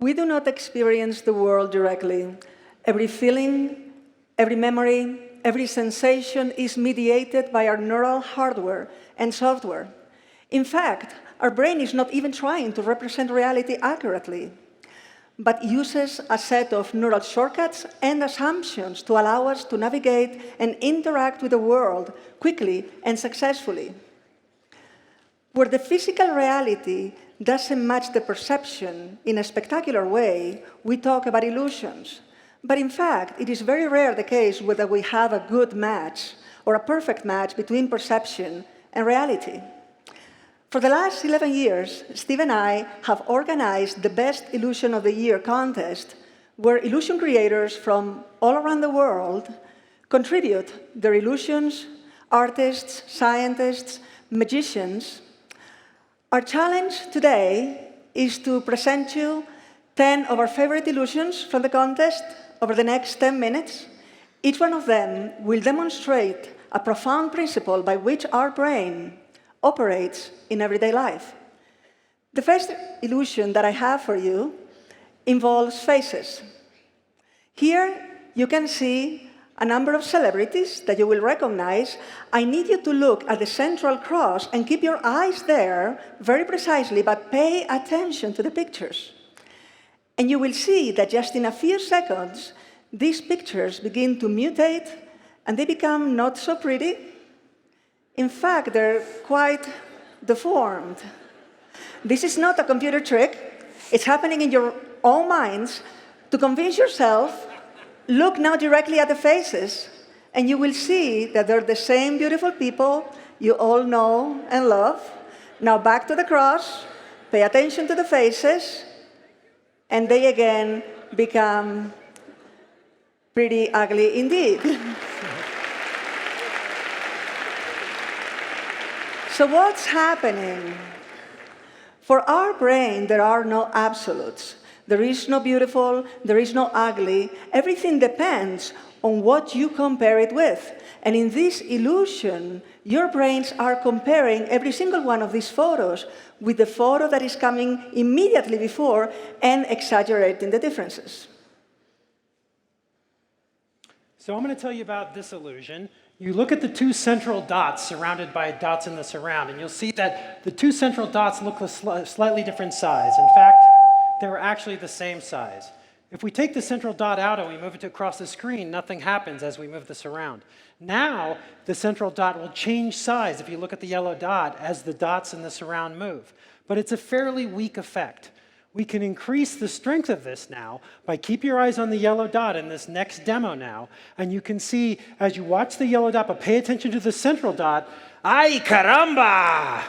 We do not experience the world directly. Every feeling, every memory, every sensation is mediated by our neural hardware and software. In fact, our brain is not even trying to represent reality accurately, but uses a set of neural shortcuts and assumptions to allow us to navigate and interact with the world quickly and successfully. Where the physical reality doesn't match the perception in a spectacular way, we talk about illusions. But in fact, it is very rare the case whether we have a good match or a perfect match between perception and reality. For the last 11 years, Steve and I have organized the Best Illusion of the Year contest, where illusion creators from all around the world contribute their illusions, artists, scientists, magicians. Our challenge today is to present you 10 of our favorite illusions from the contest over the next 10 minutes. Each one of them will demonstrate a profound principle by which our brain operates in everyday life. The first illusion that I have for you involves faces. Here you can see a number of celebrities that you will recognize. I need you to look at the central cross and keep your eyes there very precisely, but pay attention to the pictures. And you will see that just in a few seconds, these pictures begin to mutate and they become not so pretty. In fact, they're quite deformed. This is not a computer trick. It's happening in your own minds. To convince yourself, look now directly at the faces, and you will see that they're the same beautiful people you all know and love. Now back to the cross, pay attention to the faces, and they again become pretty ugly indeed. So what's happening? For our brain, there are no absolutes. There is no beautiful, there is no ugly. Everything depends on what you compare it with. And in this illusion, your brains are comparing every single one of these photos with the photo that is coming immediately before and exaggerating the differences. So I'm going to tell you about this illusion. You look at the two central dots surrounded by dots in the surround, and you'll see that the two central dots look a slightly different size. In fact, they're actually the same size. If we take the central dot out and we move it across the screen, nothing happens as we move this around. Now, the central dot will change size if you look at the yellow dot as the dots in the surround move. But it's a fairly weak effect. We can increase the strength of this now by keep your eyes on the yellow dot in this next demo now, and you can see as you watch the yellow dot, but pay attention to the central dot, ay caramba!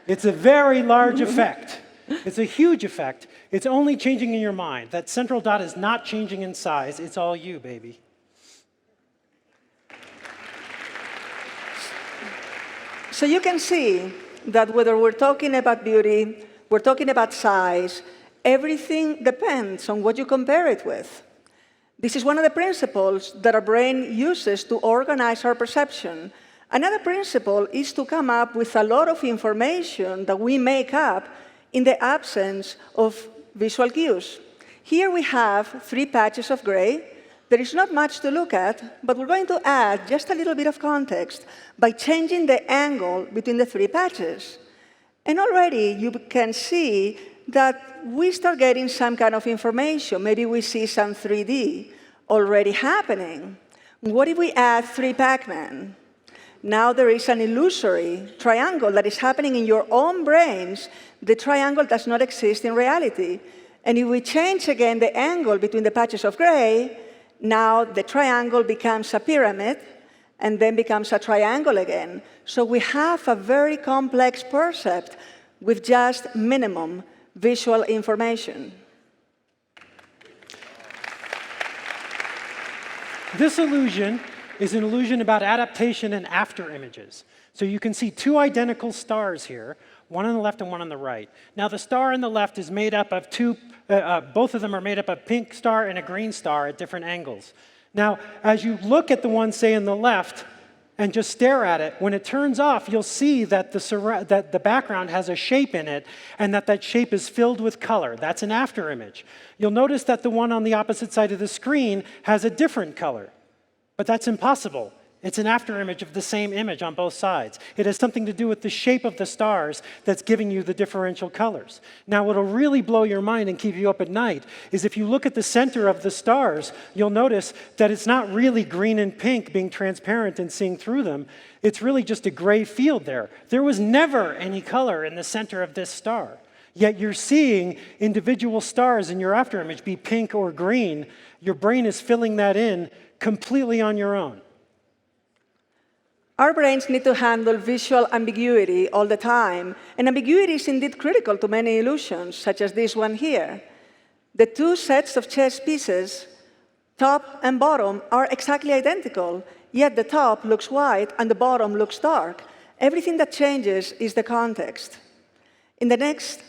It's a very large effect. It's a huge effect. It's only changing in your mind. That central dot is not changing in size. It's all you, baby. So you can see that whether we're talking about beauty, we're talking about size, everything depends on what you compare it with. This is one of the principles that our brain uses to organize our perception. Another principle is to come up with a lot of information that we make up in the absence of visual cues. Here we have 3 patches of gray. There is not much to look at, but we're going to add just a little bit of context by changing the angle between the 3 patches. And already you can see that we start getting some kind of information. Maybe we see some 3D already happening. What if we add 3 Pac-Man? Now there is an illusory triangle that is happening in your own brains. The triangle does not exist in reality. And if we change again the angle between the patches of gray, now the triangle becomes a pyramid and then becomes a triangle again. So we have a very complex percept with just minimum visual information. This illusion is an illusion about adaptation and after images. So you can see 2 identical stars here, one on the left and one on the right. Now the star on the left is made up of both of them are made up of a pink star and a green star at different angles. Now, as you look at the one, say, on the left, and just stare at it, when it turns off, you'll see that the background has a shape in it, and that shape is filled with color. That's an after image. You'll notice that the one on the opposite side of the screen has a different color, but that's impossible. It's an after image of the same image on both sides. It has something to do with the shape of the stars that's giving you the differential colors. Now, what'll really blow your mind and keep you up at night is if you look at the center of the stars, you'll notice that it's not really green and pink being transparent and seeing through them. It's really just a gray field there. There was never any color in the center of this star. Yet you're seeing individual stars in your after image be pink or green. Your brain is filling that in completely on your own. Our brains need to handle visual ambiguity all the time, and ambiguity is indeed critical to many illusions, such as this one here. The two sets of chess pieces, top and bottom, are exactly identical, yet the top looks white and the bottom looks dark. Everything that changes is the context. In the next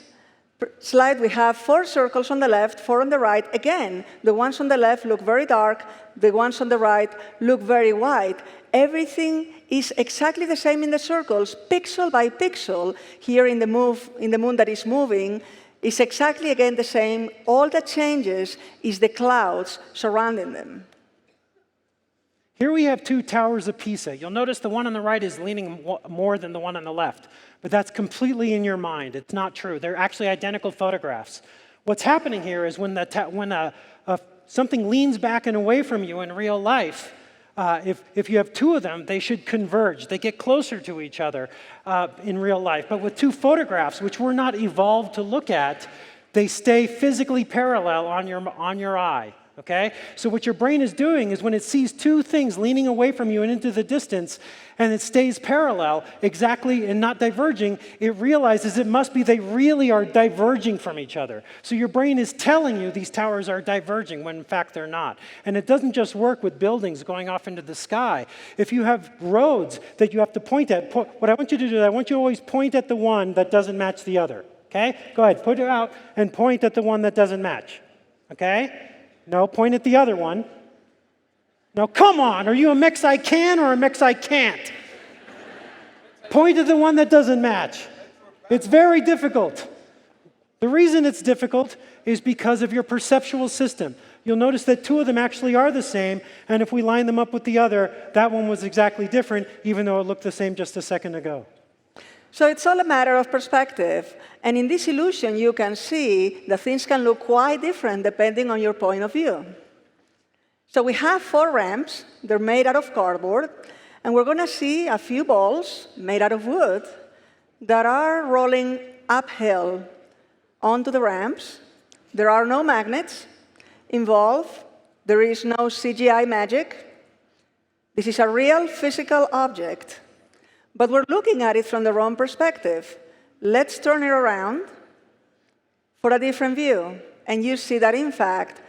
slide, we have 4 circles on the left, 4 on the right. Again, the ones on the left look very dark, the ones on the right look very white. Everything is exactly the same in the circles, pixel by pixel. Here in the moon that is moving is exactly again the same. All that changes is the clouds surrounding them. Here we have 2 towers of Pisa. You'll notice the one on the right is leaning more than the one on the left, but that's completely in your mind. It's not true. They're actually identical photographs. What's happening here is when something leans back and away from you in real life, if you have 2 of them, they should converge. They get closer to each other in real life. But with 2 photographs, which we're not evolved to look at, they stay physically parallel on your eye. Okay? So what your brain is doing is when it sees 2 things leaning away from you and into the distance, and it stays parallel exactly and not diverging, it realizes it must be they really are diverging from each other. So your brain is telling you these towers are diverging when in fact they're not. And it doesn't just work with buildings going off into the sky. If you have roads that you have to point at, what I want you to do, I want you to always point at the one that doesn't match the other. Okay? Go ahead, put it out and point at the one that doesn't match. Okay? No, point at the other one. No, come on, are you a mix I can or a mix I can't? Point at the one that doesn't match. It's very difficult. The reason it's difficult is because of your perceptual system. You'll notice that 2 of them actually are the same, and if we line them up with the other, that one was exactly different, even though it looked the same just a second ago. So it's all a matter of perspective. And in this illusion, you can see that things can look quite different depending on your point of view. So we have 4 ramps. They're made out of cardboard. And we're going to see a few balls made out of wood that are rolling uphill onto the ramps. There are no magnets involved. There is no CGI magic. This is a real physical object. But we're looking at it from the wrong perspective. Let's turn it around for a different view. And you see that, in fact,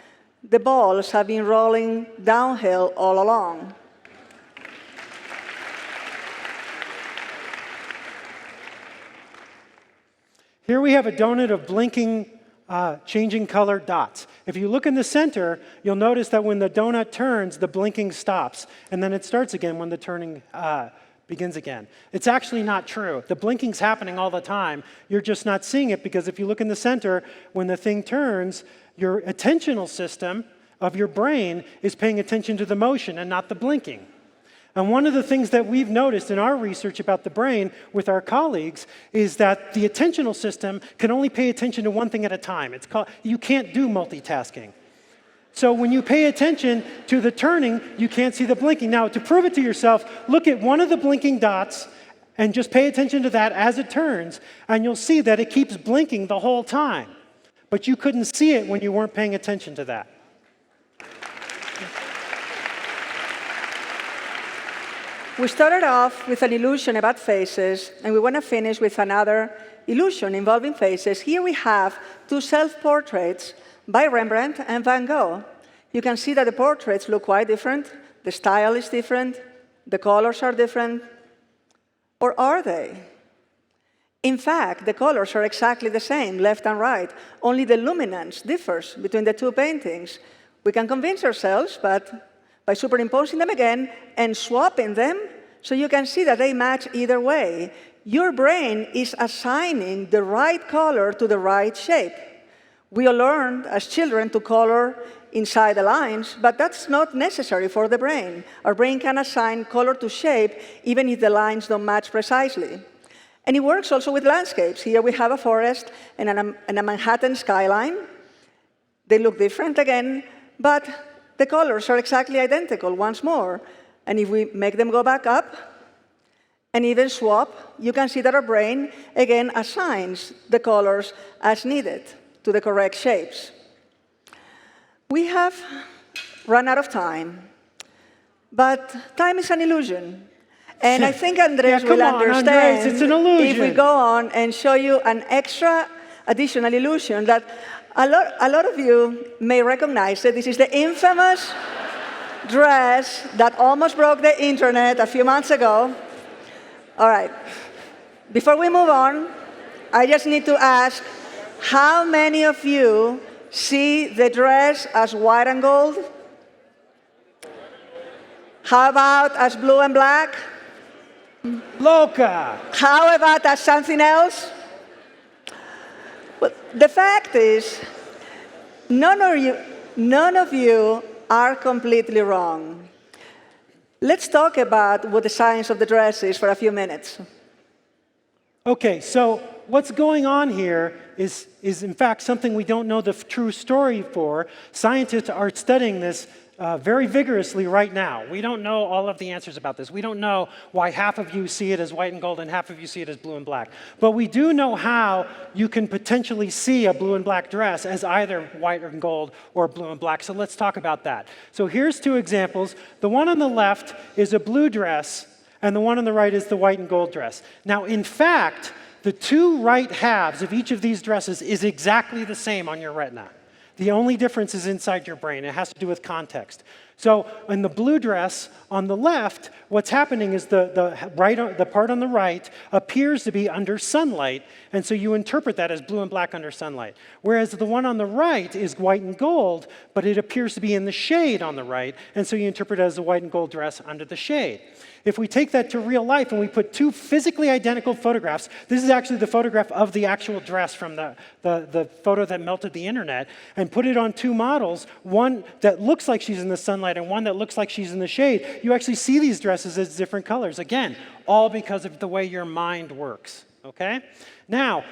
the balls have been rolling downhill all along. Here we have a donut of blinking, changing color dots. If you look in the center, you'll notice that when the donut turns, the blinking stops. And then it starts again when the turning begins again. It's actually not true. The blinking's happening all the time. You're just not seeing it because if you look in the center, when the thing turns, your attentional system of your brain is paying attention to the motion and not the blinking. And one of the things that we've noticed in our research about the brain with our colleagues is that the attentional system can only pay attention to one thing at a time. You can't do multitasking. So when you pay attention to the turning, you can't see the blinking. Now, to prove it to yourself, look at one of the blinking dots and just pay attention to that as it turns, and you'll see that it keeps blinking the whole time. But you couldn't see it when you weren't paying attention to that. We started off with an illusion about faces, and we want to finish with another illusion involving faces. Here we have 2 self-portraits by Rembrandt and Van Gogh. You can see that the portraits look quite different. The style is different. The colors are different. Or are they? In fact, the colors are exactly the same, left and right. Only the luminance differs between the 2 paintings. We can convince ourselves, but by superimposing them again and swapping them, So you can see that they match either way. Your brain is assigning the right color to the right shape. We all learned as children to color inside the lines, but that's not necessary for the brain. Our brain can assign color to shape even if the lines don't match precisely. And it works also with landscapes. Here we have a forest and a Manhattan skyline. They look different again, but the colors are exactly identical once more. And if we make them go back up and even swap, you can see that our brain, again, assigns the colors as needed to the correct shapes. We have run out of time, but time is an illusion. And I think Andres will understand Andres, it's an illusion. if we go on and show you an additional illusion that a lot of you may recognize it. This is the infamous dress that almost broke the internet a few months ago. All right. Before we move on, I just need to ask, how many of you see the dress as white and gold? How about as blue and black? Loca! How about as something else? Well, the fact is, none of you are completely wrong. Let's talk about what the science of the dress is for a few minutes. Okay, so what's going on here is in fact something we don't know the true story for. Scientists are studying this very vigorously right now. We don't know all of the answers about this. We don't know why half of you see it as white and gold and half of you see it as blue and black. But we do know how you can potentially see a blue and black dress as either white and gold or blue and black. So let's talk about that. So here's two examples. The one on the left is a blue dress, and the one on the right is the white and gold dress. Now, in fact, the two right halves of each of these dresses is exactly the same on your retina. The only difference is inside your brain. It has to do with context. So in the blue dress on the left, what's happening is the part on the right appears to be under sunlight, and so you interpret that as blue and black under sunlight. Whereas the one on the right is white and gold, but it appears to be in the shade on the right, and so you interpret it as a white and gold dress under the shade. If we take that to real life and we put two physically identical photographs, this is actually the photograph of the actual dress from the photo that melted the internet, and put it on two models, one that looks like she's in the sunlight and one that looks like she's in the shade, you actually see these dresses as different colors. Again, all because of the way your mind works, okay? Now,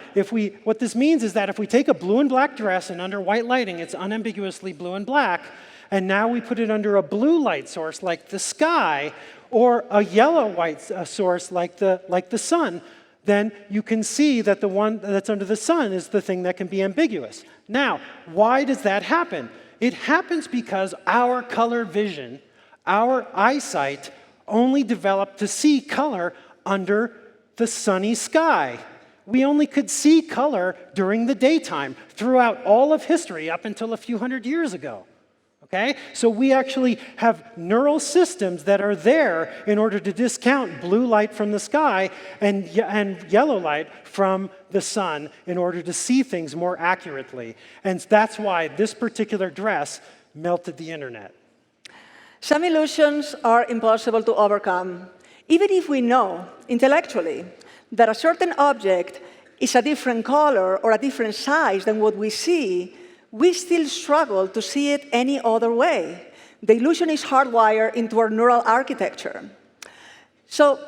what this means is that if we take a blue and black dress and under white lighting, it's unambiguously blue and black, and now we put it under a blue light source like the sky, or a yellow white source like the sun, then you can see that the one that's under the sun is the thing that can be ambiguous. Now, why does that happen? It happens because our color vision, our eyesight, only developed to see color under the sunny sky. We only could see color during the daytime throughout all of history up until a few hundred years ago. Okay? So we actually have neural systems that are there in order to discount blue light from the sky and yellow light from the sun in order to see things more accurately. And that's why this particular dress melted the internet. Some illusions are impossible to overcome. Even if we know intellectually that a certain object is a different color or a different size than what we see, we still struggle to see it any other way. The illusion is hardwired into our neural architecture. So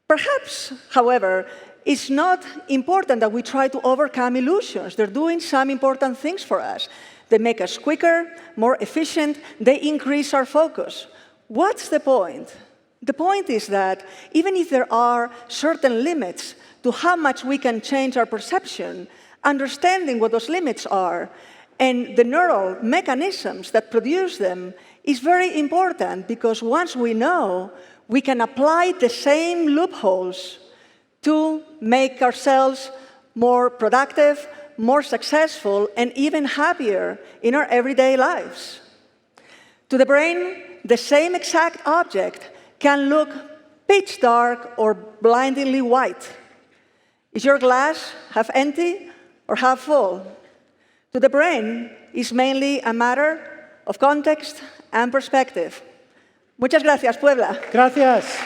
perhaps, however, it's not important that we try to overcome illusions. They're doing some important things for us. They make us quicker, more efficient. They increase our focus. What's the point? The point is that even if there are certain limits to how much we can change our perception, understanding what those limits are and the neural mechanisms that produce them is very important, because once we know, we can apply the same loopholes to make ourselves more productive, more successful, and even happier in our everyday lives. To the brain, the same exact object can look pitch dark or blindingly white. Is your glass half empty or half full? To the brain, it's mainly a matter of context and perspective. Muchas gracias, Puebla. Gracias.